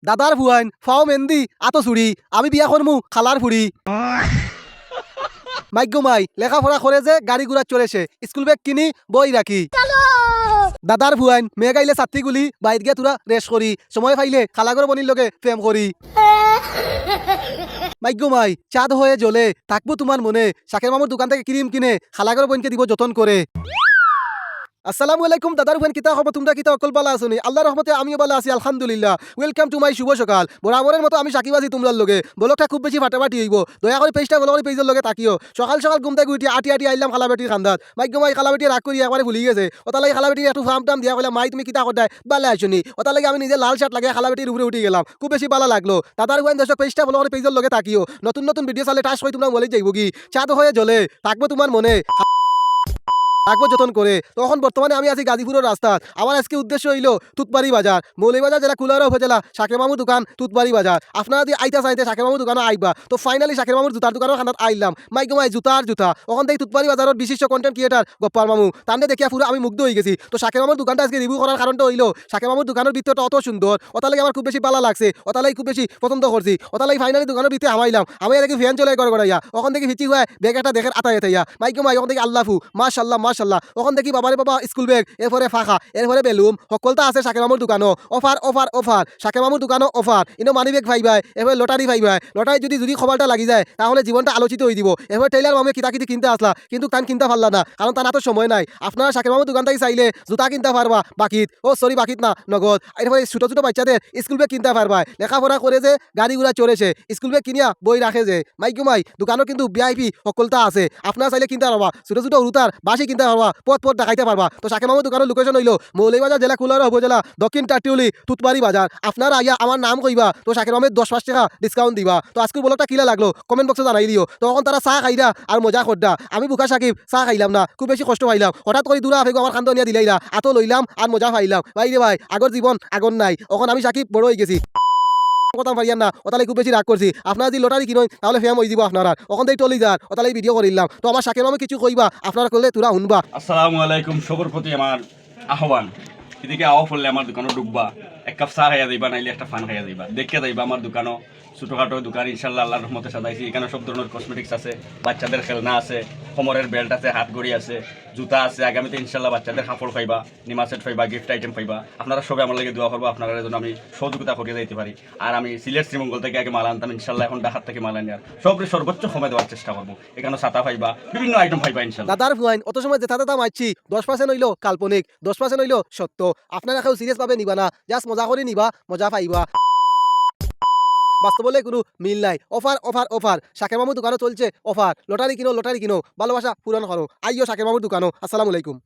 দাদার ভুয়াইন ফাও মেহেন্দি আতো চুড়ি আমি বিয়া করমু খালার ফুড়ি মাই লেখাপড়া করে যে গাড়ি ঘোড়া চলেছে স্কুল ব্যাগ কিনি বই রাখি দাদার ভুয়াইন মেয়ে গাইলে ছাত্রীগুলি বাইর গিয়া তোরা রেস করি সময় পাইলে খালাগর বনির লগে প্রেম করি মাই চাঁদ হয়ে জ্বলে থাকবো তোমার মনে শাকের মামুর দোকান থেকে ক্রিম কিনে খালাগর বোনকে দিব যতন করে আসসালামু আলাইকুম দাদার বোন কিতা খবর তোমরা কিতা অকল বালা আছো নি আল্লাহর রহমতে আমিও বালা আছি আলহামদুলিল্লাহ ওয়েলকাম টু মাই শুভ সকাল বরাবরের মতো আমি সাকিব আছি তোমরার লগে বলকটা খুব বেশি ফাটাফাটি হইব দয়া করে পেজটা ফলো করে পেজের লগে তাকিও সকাল সকাল ঘুম থেকে উঠি আটি আইলাম খালাবেটির খান্দাত মাই খালাবেটি রাগ করি একবারে ভুলি গেছে ওটা লাগে খালাবেটি একটু ফার্ম টাম দিয়া কইলা মাই তুমি কিতা করতাই বালা আইছনি ওটা লাগে আমি নিজে লাল শার্ট লাগে খালাবেটির উপরে উঠে গেলাম খুব বেশি বালা লাগলো দাদার বোন দর্শক পেজটা ফলো করে পেজের লগে তাকিও নতুন নতুন ভিডিও চালে টাচ করে তোমরা বলে যাইব কি চাঁদ হয়ে জ্বলে থাকবো তোমার মনে রাখবো যতন করে তখন বর্তমানে আমি আছি গাজীপুরের রাস্তাত আমার আজকে উদ্দেশ্য হইল তুতবাড়ি বাজার মৌলিবাজার জেলা কুলারা উপজেলা শাকের মামুর দোকান তুতবাড়ি বাজার আপনারা যদি আইতা চাইতে শাকের মামুর দোকানে আইবা তো ফাইনালি শাকের মামুর জুতার দোকানের খানাত আইলাম মাই জুতার জুতা ওখান থেকে তুতবাড়ি বাজারের বিশিষ্ট কন্টেন্ট ক্রিয়েটার গপ্পার মামু তান্ডে দেখিয়া পুরো আমি মুগ্ধ হয়ে গেছি তো শাকের মামুর দোকানটা আজকে রিভিউ করার কারণটা হইল শাকের মামুর দোকানের ভিতরটা অত সুন্দর ওটা লাগে আমার খুব বেশি ভালো লাগছে ওটা লাগে খুব বেশি পছন্দ করছি ওটা লাগে ফাইনালি দোকানের ভিতরে আমাইলাম আমি দেখি ফ্যান চলে গড়াইয়া ওখান থেকে হিচি হয়ে ব্যাগ একটা দেখেন আতায় থাইয়া মাই ওখান থেকে আল্লাহু মাশাল্লাহ ওখান থেকে বাবারে বাবা স্কুল ব্যাগ এরপরে ফাঁকা এরপরে বেলুম সকলটা আছে শাকের মামুর দোকানও অফার শাকের মামুর দোকানও অফার ইনো মানি ব্যাগ ভাইবাই এরপরে লটারি ভাইবাই লটারি যদি খবরটা লাগি যায় তাহলে জীবনটা আলোচিত হয়ে দিব এরপরে টেইলার মামু কিনতে আসলা কিন্তু তান কিনতে পারলা না কারণ তার তো সময় নাই আপনারা শাকের মামুর দোকান থেকে চাইলে জুতা কিনতে পারবা বাকিত না নগদ এরপরে ছোট ছোট বাচ্চাদের স্কুল ব্যাগ কিনতে পারবা লেখাপড়া করে যে গাড়ি ঘোড়া চড়েছে স্কুল ব্যাগ কিনিয়া বই রাখে যে মাই দোকানও কিন্তু ভিআইপি সকলটা আছে আপনারা চাইলে কিনতে পারবা ছোট ছোট উরুতার বাসি কিনতে পারবা পথ দেখাইতে পারবা তো শাকের মামুর দোকানের লোকেশন হইল মৌলিবাজার জেলা কুলারা উপজেলা দক্ষিণ টাটিউলি তুতবাড়ি বাজার আপনারা আইয়া আমার নাম কইবা তো শাকের মামের 10-5 টাকা ডিসকাউন্ট দিবা তো আজকে বলটা কিলা লাগলো কমেন্ট বক্সে জানাই দিও তখন তারা চা খাইরা আর মজা করডা আমি বুকা সাকিব চা খাইলাম না খুব বেশি কষ্ট পাইলাম হঠাৎ করে দূরা আফেগো আমার খান্দনিয়া দিলাইরা আতো লইলাম আর মজা পাইলাম ভাই আগর জীবন আগর নাই এখন আমি সাকিব বড় হয়ে গেছি কথা পারিয়ান না ওতালে খুব বেশি রাগ করছি আপনারা যদি লটারি কিনুন তাহলে ফেম হয়ে দিব আপনারা ওখান থেকে টলি যান ওতালে ভিডিও করিলাম তো আমার শাকের মামে কিছু কইবা আপনারা করলে তোরা শুনবা আসসালামু আলাইকুম সবর প্রতি আমার আহ্বান এদিকে আওয়া পড়লে আমার দোকানে ঢুকবা এক কাপ চা খাইয়া যাইবা নাইলে একটা ফান খাইয়া যাইবা দেখে যাইবা আমার দোকানও ছোটোখাটো দোকান ইনশাল্লাহ আল্লাহর রহমতে সাজাইছি এখানে সব ধরনের কসমেটিক্স আছে বাচ্চাদের খেলনা আছে কোমরের বেল্ট আছে হাত ঘড়ি আছে জুতা আছে আগামীতে ইনশাল্লাহ বাচ্চাদের কাপড় পাইবা নিমা সেট পাইবা গিফট আইটেম পাইবা আপনারা সবাই আমার লাগে দোয়া করবো আপনারা জন্য আমি সহযোগিতা করিয়ে যাইতে পারি আর আমি সিলেট শ্রীমঙ্গল থেকে আগে মাল আনতাম ইনশাল্লাহ এখন ঢাকার থেকে মাল আনি আর সর্বোচ্চ সময় দেওয়ার চেষ্টা করবো এখানে ছাতা পাইবা বিভিন্ন আইটেম পাইবা ইনশাল্লাহ দাদার ফুয়াইন অত সময় যেটা দাদা মারছি 10% হইলো কাল্পনিক 10% হইলো সত্য আপনারা কেউ সিরিয়াস ভাবে নিবা না জাস্ট মজা করে নিবা মজা পাইবা বাস্তবলে কোনো মিল নাই অফার শাকের মামুর দোকানও চলছে অফার লটারি কিনো ভালোবাসা পূরণ করো আইও শাকের মামুর দোকানও আসসালামু আলাইকুম।